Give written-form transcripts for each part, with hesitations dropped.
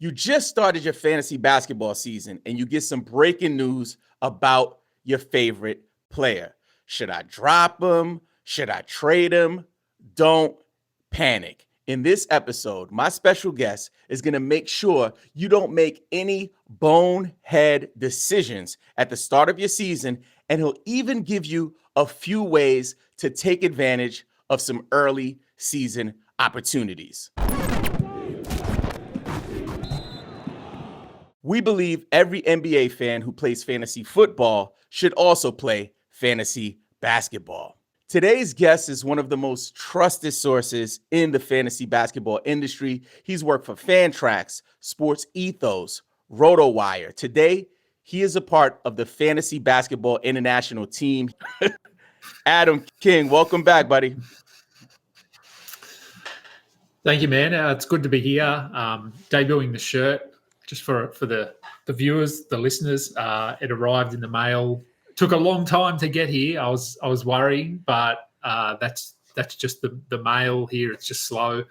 You just started your fantasy basketball season and you get some breaking news about your favorite player. Should I drop him? Should I trade him? Don't panic. In this episode, my special guest is going to make sure you don't make any bonehead decisions at the start of your season, and he'll even give you a few ways to take advantage of some early season opportunities. We believe every NBA fan who plays fantasy football should also play fantasy basketball. Today's guest is one of the most trusted sources in the fantasy basketball industry. He's worked for Fantrax, Sports Ethos, RotoWire. Today, he is a part of the Fantasy Basketball International team. Adam King, welcome back, buddy. Thank you, man. It's good to be here. Debuting the shirt just for the viewers, the listeners. It arrived in the mail. Took a long time to get here. I was worrying, but that's just the mail here. It's just slow.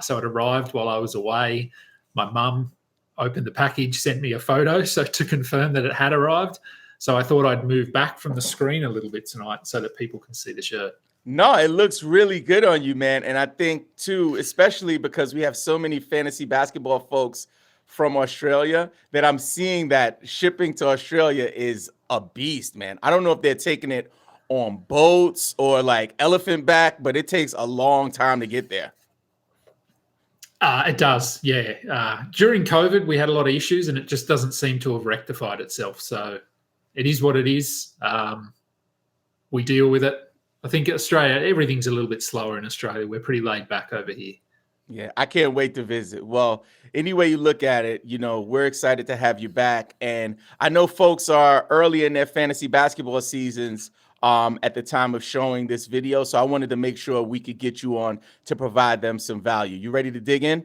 So it arrived while I was away. My mum opened the package, sent me a photo to confirm that it had arrived. So I thought I'd move back from the screen a little bit tonight so that people can see the shirt. No, it looks really good on you, man. And I think, too, especially because we have so many fantasy basketball folks from Australia, that I'm seeing that shipping to Australia is a beast, man. I don't know if they're taking it on boats or like elephant back, but it takes a long time to get there. It does, yeah. During COVID, we had a lot of issues and it just doesn't seem to have rectified itself. So it is what it is. We deal with it. I think Australia, everything's a little bit slower in Australia. We're pretty laid back over here. Yeah, I can't wait to visit. Well, any way you look at it, we're excited to have you back. And I know folks are early in their fantasy basketball seasons at the time of showing this video. So I wanted to make sure we could get you on to provide them some value. You ready to dig in?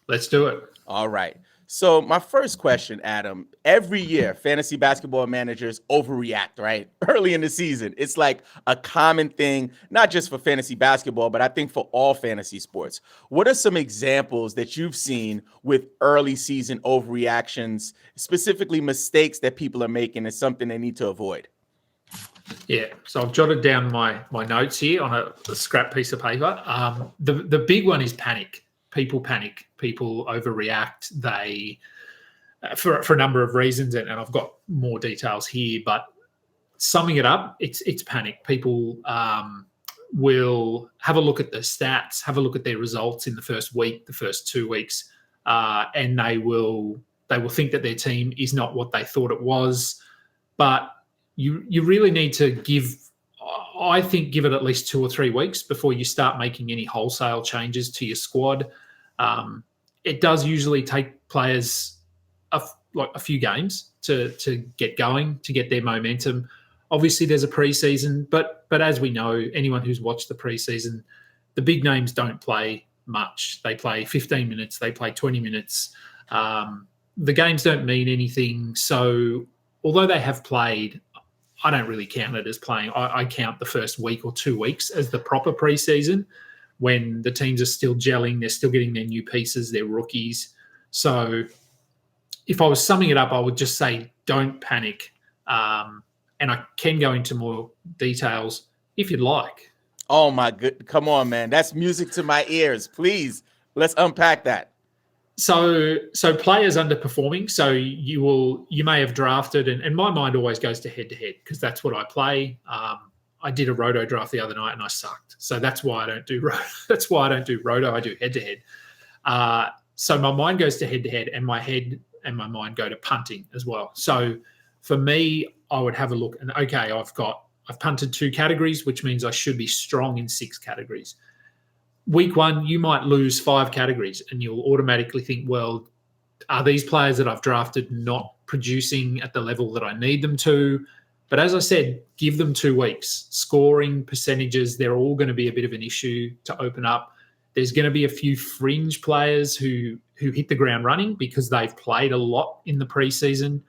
Let's do it. All right. So my first question, Adam, every year fantasy basketball managers overreact, right? Early in the season. It's like a common thing, not just for fantasy basketball, but I think for all fantasy sports. What are some examples that you've seen with early season overreactions, specifically mistakes that people are making and something they need to avoid? Yeah, so I've jotted down my notes here on a scrap piece of paper. The big one is panic. People panic. People overreact. They, for a number of reasons, and I've got more details here. But summing it up, it's panic. People will have a look at the stats, have a look at their results in the first week, the first 2 weeks, and they will think that their team is not what they thought it was. But you really need to give it at least 2 or 3 weeks before you start making any wholesale changes to your squad. It does usually take players a few games to get going, to get their momentum. Obviously, there's a preseason, but as we know, anyone who's watched the preseason, the big names don't play much. They play 15 minutes, they play 20 minutes. The games don't mean anything. So although they have played, I don't really count it as playing. I count the first week or 2 weeks as the proper preseason, when the teams are still gelling, they're still getting their new pieces, they're rookies. So if I was summing it up, I would just say don't panic. And I can go into more details if you'd like. Oh, my good. Come on, man. That's music to my ears. Please, let's unpack that. So players underperforming. So you may have drafted, and my mind always goes to head-to-head because that's what I play. I did a roto draft the other night and I sucked. So that's why I don't do roto. That's why I don't do roto. I do head-to-head. So my mind goes to head-to-head, and my head and my mind go to punting as well. So for me, I would have a look and, okay, I've punted 2 categories, which means I should be strong in 6 categories. Week 1, you might lose 5 categories and you'll automatically think, well, are these players that I've drafted not producing at the level that I need them to? But as I said, give them 2 weeks. Scoring percentages, they're all going to be a bit of an issue to open up. There's going to be a few fringe players who hit the ground running because they've played a lot in the preseason.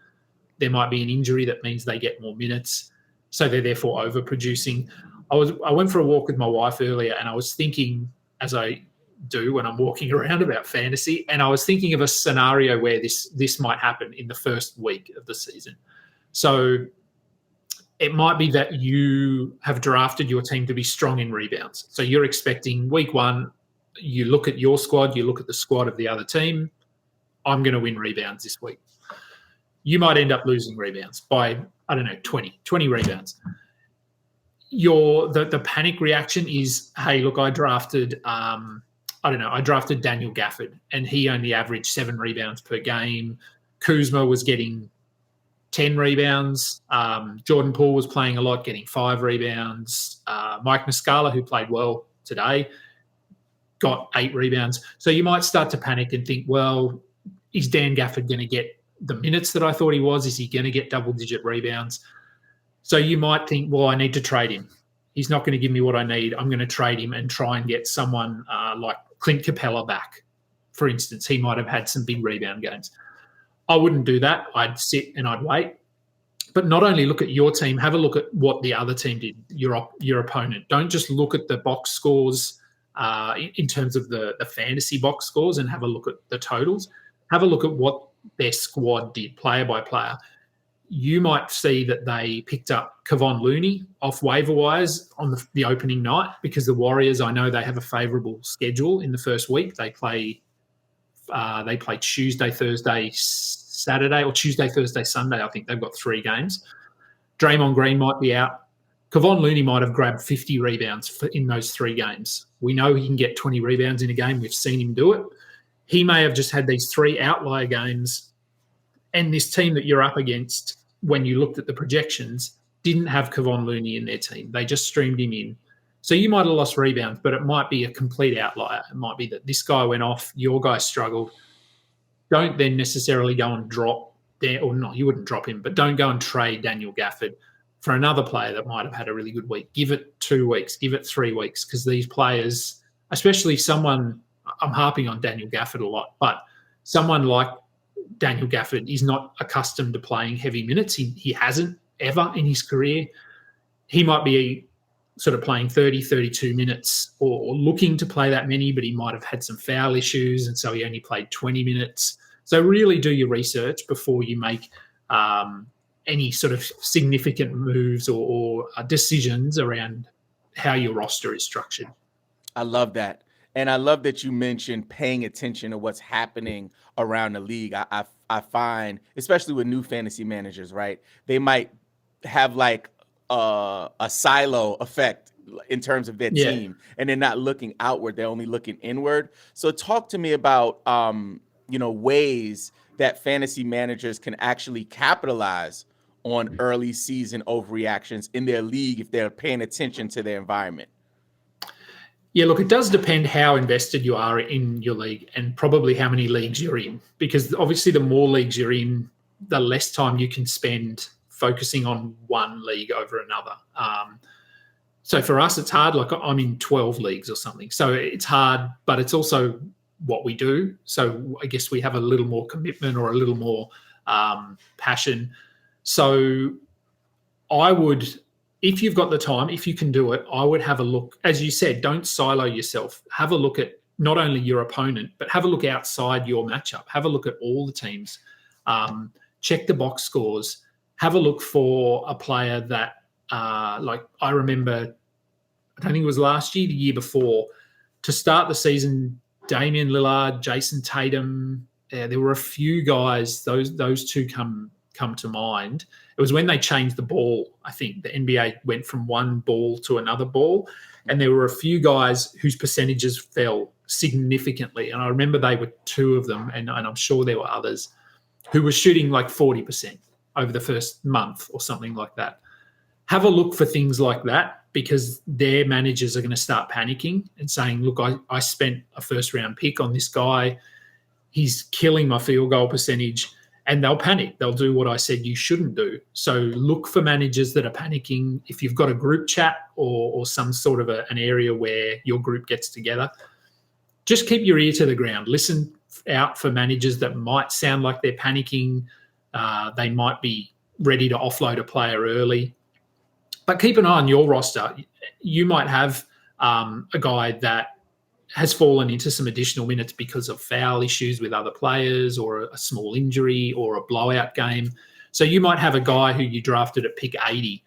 There might be an injury that means they get more minutes, so they're therefore overproducing. I went for a walk with my wife earlier, and I was thinking, as I do when I'm walking around about fantasy. And I was thinking of a scenario where this might happen in the first week of the season. So it might be that you have drafted your team to be strong in rebounds. So you're expecting week 1, you look at your squad, you look at the squad of the other team. I'm going to win rebounds this week. You might end up losing rebounds by, 20 rebounds. The panic reaction is, hey, look, I drafted Daniel Gafford, and he only averaged 7 rebounds per game. Kuzma was getting 10 rebounds. Jordan Poole was playing a lot, getting 5 rebounds. Mike Muscala, who played well today, got 8 rebounds. So you might start to panic and think, well, is Dan Gafford going to get the minutes that I thought he was? Is he going to get double-digit rebounds? So you might think, well, I need to trade him. He's not going to give me what I need. I'm going to trade him and try and get someone like Clint Capella back, for instance. He might have had some big rebound games. I wouldn't do that. I'd sit and I'd wait. But not only look at your team, have a look at what the other team did, your opponent. Don't just look at the box scores in terms of the fantasy box scores and have a look at the totals. Have a look at what their squad did, player by player. You might see that they picked up Kevon Looney off waiver wires on the opening night, because the Warriors, I know they have a favourable schedule in the first week. They play Tuesday, Thursday, Saturday, or Tuesday, Thursday, Sunday. I think they've got 3 games. Draymond Green might be out. Kevon Looney might have grabbed 50 rebounds in those 3 games. We know he can get 20 rebounds in a game. We've seen him do it. He may have just had these 3 outlier games, and this team that you're up against, when you looked at the projections, didn't have Kevon Looney in their team. They just streamed him in. So you might have lost rebounds, but it might be a complete outlier. It might be that this guy went off, your guy struggled. Don't then necessarily go and drop there, or not, you wouldn't drop him, but don't go and trade Daniel Gafford for another player that might have had a really good week. Give it 2 weeks, give it 3 weeks, because these players, especially someone, I'm harping on Daniel Gafford a lot, but someone like Daniel Gafford is not accustomed to playing heavy minutes. He hasn't ever in his career. He might be sort of playing 30, 32 minutes or looking to play that many, but he might have had some foul issues, and so he only played 20 minutes. So really do your research before you make any sort of significant moves or decisions around how your roster is structured. I love that. And I love that you mentioned paying attention to what's happening around the league. I find, especially with new fantasy managers, right, they might have like a silo effect in terms of their team, and they're not looking outward. They're only looking inward. So talk to me about, ways that fantasy managers can actually capitalize on early season overreactions in their league if they're paying attention to their environment. Yeah, look, it does depend how invested you are in your league and probably how many leagues you're in, because obviously the more leagues you're in, the less time you can spend focusing on one league over another. So for us, it's hard. Like I'm in 12 leagues or something. So it's hard, but it's also what we do. So I guess we have a little more commitment or a little more passion. So I would, if you've got the time, if you can do it, I would have a look. As you said, don't silo yourself. Have a look at not only your opponent, but have a look outside your matchup. Have a look at all the teams. Check the box scores. Have a look for a player that, like I remember, I don't think it was last year, the year before, to start the season, Damian Lillard, Jason Tatum, there were a few guys, those two come to mind. It was when they changed the ball. I think the NBA went from one ball to another ball, and there were a few guys whose percentages fell significantly. And I remember they were 2 of them, and I'm sure there were others, who were shooting like 40% over the first month or something like that. Have a look for things like that, because their managers are going to start panicking and saying, look, I spent a first-round pick on this guy. He's killing my field goal percentage. And they'll panic. They'll do what I said you shouldn't do. So look for managers that are panicking. If you've got a group chat or some sort of an area where your group gets together, just keep your ear to the ground. Listen out for managers that might sound like they're panicking. They might be ready to offload a player early. But keep an eye on your roster. You might have a guy that has fallen into some additional minutes because of foul issues with other players or a small injury or a blowout game. So you might have a guy who you drafted at pick 80,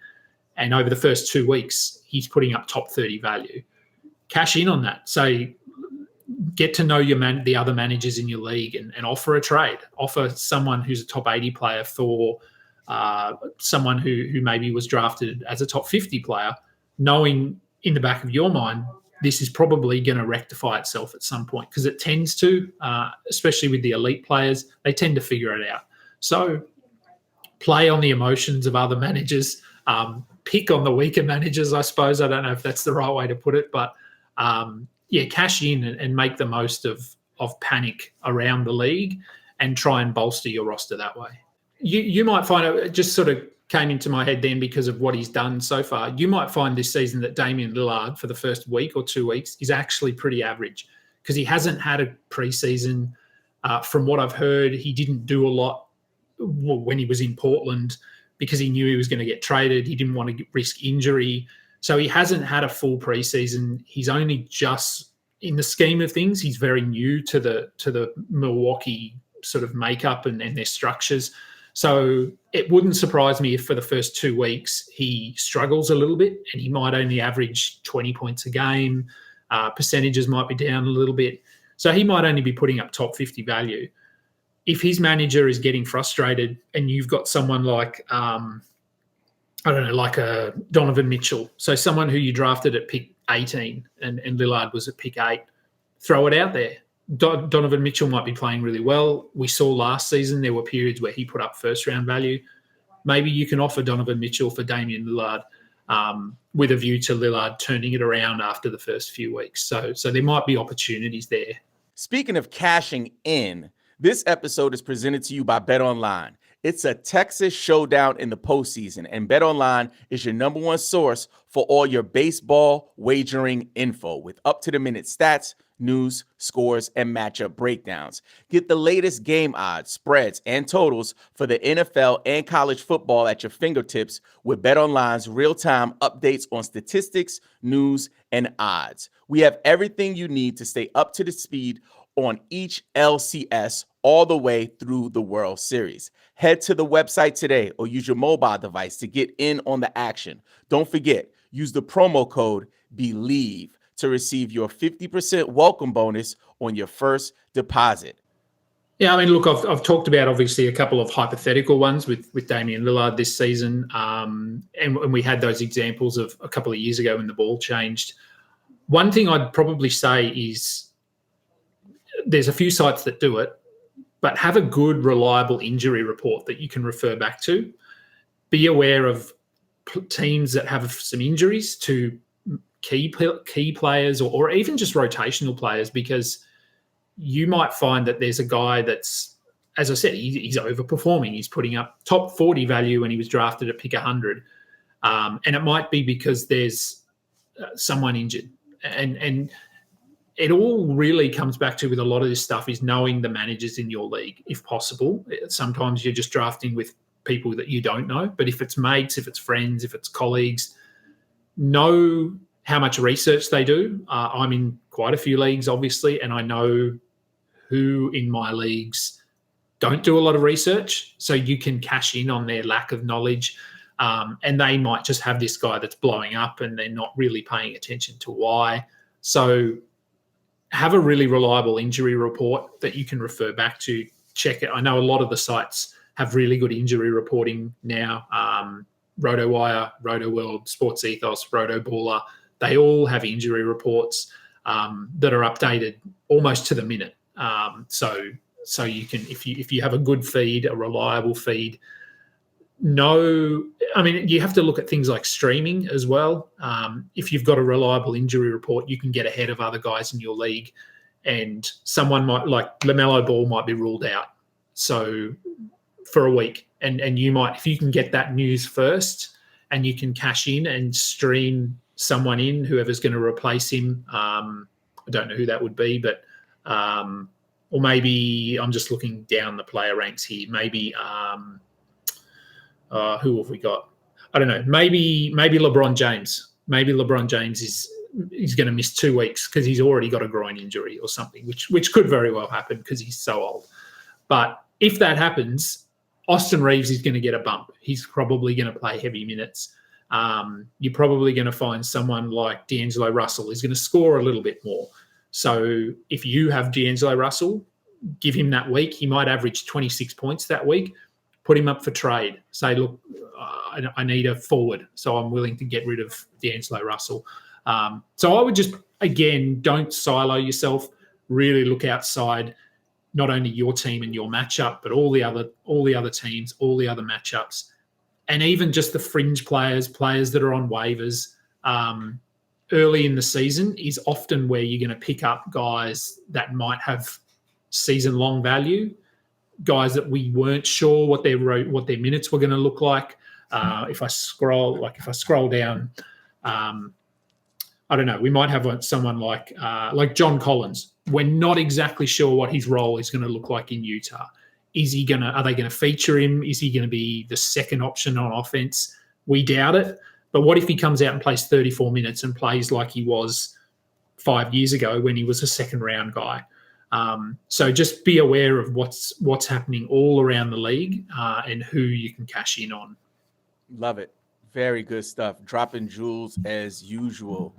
and over the first 2 weeks, he's putting up top 30 value. Cash in on that. So get to know the other managers in your league and offer a trade. Offer someone who's a top 80 player for someone who maybe was drafted as a top 50 player, knowing in the back of your mind, this is probably going to rectify itself at some point, because it tends to, especially with the elite players, they tend to figure it out. So play on the emotions of other managers, pick on the weaker managers, I suppose. I don't know if that's the right way to put it, but cash in and make the most of panic around the league and try and bolster your roster that way. You might find it just sort of came into my head then because of what he's done so far. You might find this season that Damian Lillard for the first week or 2 weeks is actually pretty average because he hasn't had a preseason. From what I've heard, he didn't do a lot when he was in Portland because he knew he was going to get traded. He didn't want to risk injury. So he hasn't had a full preseason. He's only just, in the scheme of things, he's very new to the Milwaukee sort of makeup and their structures. So it wouldn't surprise me if for the first 2 weeks he struggles a little bit and he might only average 20 points a game. Percentages might be down a little bit. So he might only be putting up top 50 value. If his manager is getting frustrated and you've got someone like, like a Donovan Mitchell, so someone who you drafted at pick 18 and Lillard was at pick 8, throw it out there. Donovan Mitchell might be playing really well. We saw last season there were periods where he put up first-round value. Maybe you can offer Donovan Mitchell for Damian Lillard with a view to Lillard turning it around after the first few weeks. So there might be opportunities there. Speaking of cashing in, this episode is presented to you by BetOnline. It's a Texas showdown in the postseason, and BetOnline is your number one source for all your baseball wagering info with up-to-the-minute stats, news, scores, and matchup breakdowns. Get the latest game odds, spreads, and totals for the NFL and college football at your fingertips with BetOnline's real-time updates on statistics, news, and odds. We have everything you need to stay up to the speed on each LCS all the way through the World Series. Head to the website today or use your mobile device to get in on the action. Don't forget, use the promo code BELIEVE to receive your 50% welcome bonus on your first deposit. Yeah, I mean, look, I've talked about obviously a couple of hypothetical ones with Damian Lillard this season, and we had those examples of a couple of years ago when the ball changed. One thing I'd probably say is there's a few sites that do it, but have a good, reliable injury report that you can refer back to. Be aware of teams that have some injuries to key players or even just rotational players, because you might find that there's a guy that's, as I said, he's overperforming. He's putting up top 40 value when he was drafted at pick 100. And it might be because there's someone injured. And it all really comes back to, with a lot of this stuff, is knowing the managers in your league, if possible. Sometimes you're just drafting with people that you don't know. But if it's mates, if it's friends, if it's colleagues, know how much research they do. I'm in quite a few leagues, obviously, and I know who in my leagues don't do a lot of research. So you can cash in on their lack of knowledge. And they might just have this guy that's blowing up and they're not really paying attention to why. So have a really reliable injury report that you can refer back to. Check it. I know a lot of the sites have really good injury reporting now. RotoWire, RotoWorld, Sports Ethos, RotoBaller, they all have injury reports that are updated almost to the minute. So you can, if you have a good feed, a reliable feed, you have to look at things like streaming as well. If you've got a reliable injury report, you can get ahead of other guys in your league, and someone might, like LaMelo Ball, might be ruled out for a week, and you might, if you can get that news first and you can cash in and stream someone in, whoever's going to replace him. I don't know who that would be, but or maybe I'm just looking down the player ranks here. Maybe who have we got? I don't know. Maybe LeBron James. Maybe LeBron James is miss 2 weeks because he's already got a groin injury or something, which could very well happen because he's so old. But if that happens, Austin Reeves is going to get a bump. He's probably going to play heavy minutes. You're probably going to find someone like D'Angelo Russell is going to score a little bit more. So if you have D'Angelo Russell, give him that week. He might average 26 points that week. Put him up for trade. Say, look, I need a forward, so I'm willing to get rid of D'Angelo Russell. So I would just, again, don't silo yourself. Really look outside not only your team and your matchup, but all the other teams, all the other matchups, and even just the fringe players that are on waivers early in the season is often where you're going to pick up guys that might have season-long value, guys that we weren't sure what their minutes were going to look like. If I scroll down, I don't know. We might have someone like John Collins. We're not exactly sure what his role is going to look like in Utah. Are they going to feature him? Is he going to be the second option on offense? We doubt it. But what if he comes out and plays 34 minutes and plays like he was 5 years ago when he was a second-round guy? So just be aware of what's happening all around the league and who you can cash in on. Love it. Very good stuff. Dropping jewels as usual.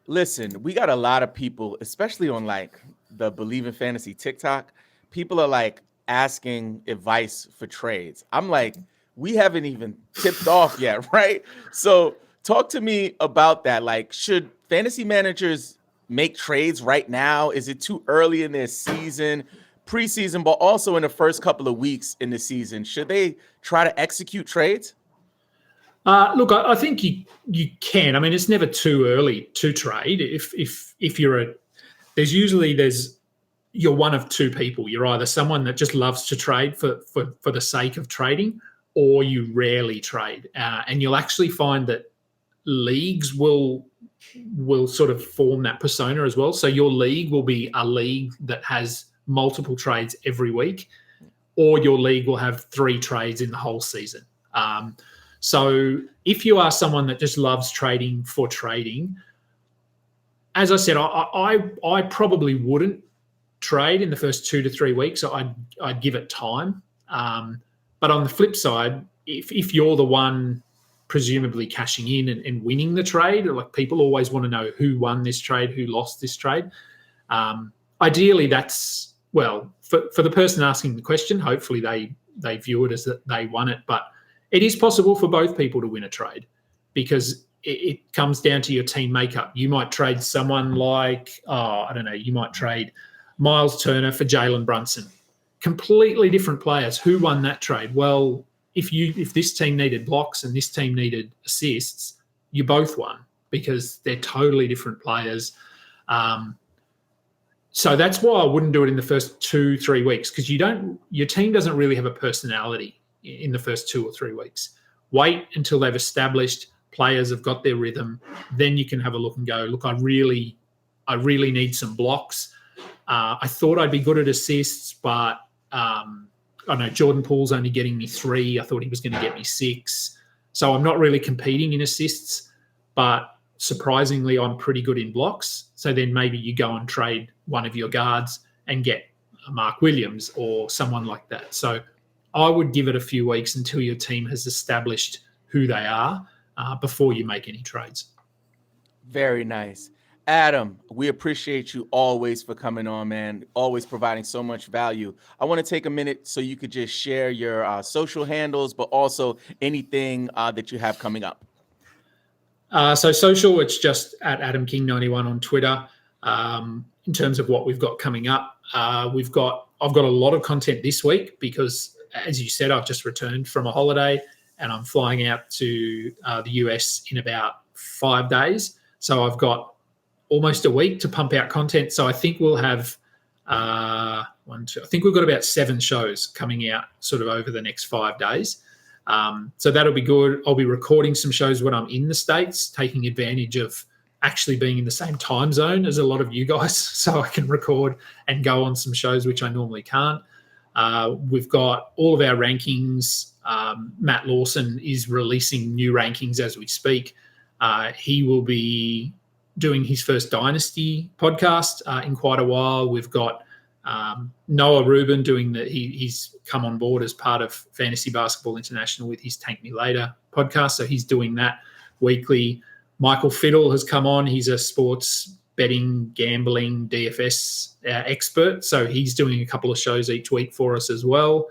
Listen, we got a lot of people, especially on like the Believe in Fantasy TikTok. People are like asking advice for trades. I'm like, we haven't even tipped off yet, right? So talk to me about that. Like, should fantasy managers make trades right now? Is it too early in their season, preseason, but also in the first couple of weeks in the season? Should they try to execute trades? Look, I think you can. I mean, it's never too early to trade. If you're you're one of two people. You're either someone that just loves to trade for the sake of trading, or you rarely trade. And you'll actually find that leagues will sort of form that persona as well. So your league will be a league that has multiple trades every week, or your league will have 3 trades in the whole season. So if you are someone that just loves trading for trading, as I said, I probably wouldn't trade in the first 2 to 3 weeks. So I'd give it time. But on the flip side, if you're the one presumably cashing in and winning the trade, like people always want to know who won this trade, who lost this trade. Ideally, that's, well, for the person asking the question, hopefully they view it as that they won it. But it is possible for both people to win a trade because it comes down to your team makeup. You might trade someone like, you might trade Miles Turner for Jalen Brunson. Completely different players. Who won that trade? Well, if this team needed blocks and this team needed assists, you both won because they're totally different players. So that's why I wouldn't do it in the first 2-3 weeks because your team doesn't really have a personality in the first 2 or 3 weeks. Wait until they've established, players have got their rhythm, then you can have a look and go, look, I really need some blocks. I thought I'd be good at assists, but I know Jordan Poole's only getting me 3. I thought he was going to get me 6. So I'm not really competing in assists, but surprisingly, I'm pretty good in blocks. So then maybe you go and trade one of your guards and get a Mark Williams or someone like that. So I would give it a few weeks until your team has established who they are before you make any trades. Very nice. Adam, we appreciate you always for coming on, man, always providing so much value. I want to take a minute so you could just share your social handles, but also anything that you have coming up. So social, it's just at AdamKing91 on Twitter. In terms of what we've got coming up, I've got a lot of content this week because, as you said, I've just returned from a holiday and I'm flying out to the US in about 5 days. So I've got almost a week to pump out content. So I think we'll have I think we've got about 7 shows coming out sort of over the next 5 days. So that'll be good. I'll be recording some shows when I'm in the States, taking advantage of actually being in the same time zone as a lot of you guys so I can record and go on some shows which I normally can't. We've got all of our rankings. Matt Lawson is releasing new rankings as we speak. He will be doing his first Dynasty podcast in quite a while. We've got Noah Rubin doing he's come on board as part of Fantasy Basketball International with his Tank Me Later podcast. So he's doing that weekly. Michael Fiddle has come on. He's a sports betting, gambling, DFS expert. So he's doing a couple of shows each week for us as well.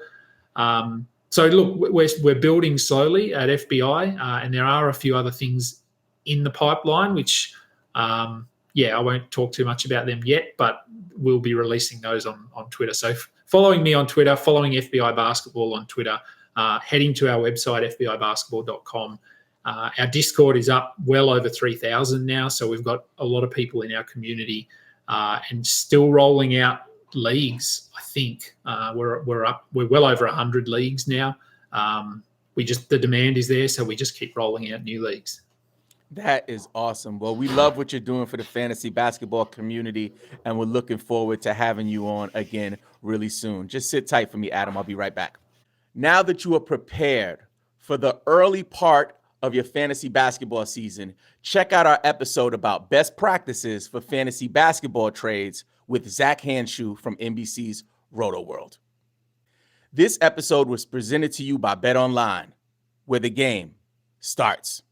So look, we're building slowly at FBI, and there are a few other things in the pipeline, which, I won't talk too much about them yet, but we'll be releasing those on Twitter. So following me on Twitter, following FBI Basketball on Twitter, heading to our website, fbibasketball.com. Our Discord is up well over 3,000 now, so we've got a lot of people in our community and still rolling out leagues. I think we're well over 100 leagues now. The demand is there, so we just keep rolling out new leagues. That is awesome. Well, we love what you're doing for the fantasy basketball community, and we're looking forward to having you on again really soon. Just sit tight for me, Adam. I'll be right back. Now that you are prepared for the early part of your fantasy basketball season, check out our episode about best practices for fantasy basketball trades with Zach Hanshu from NBC's Roto World. This episode was presented to you by BetOnline, where the game starts.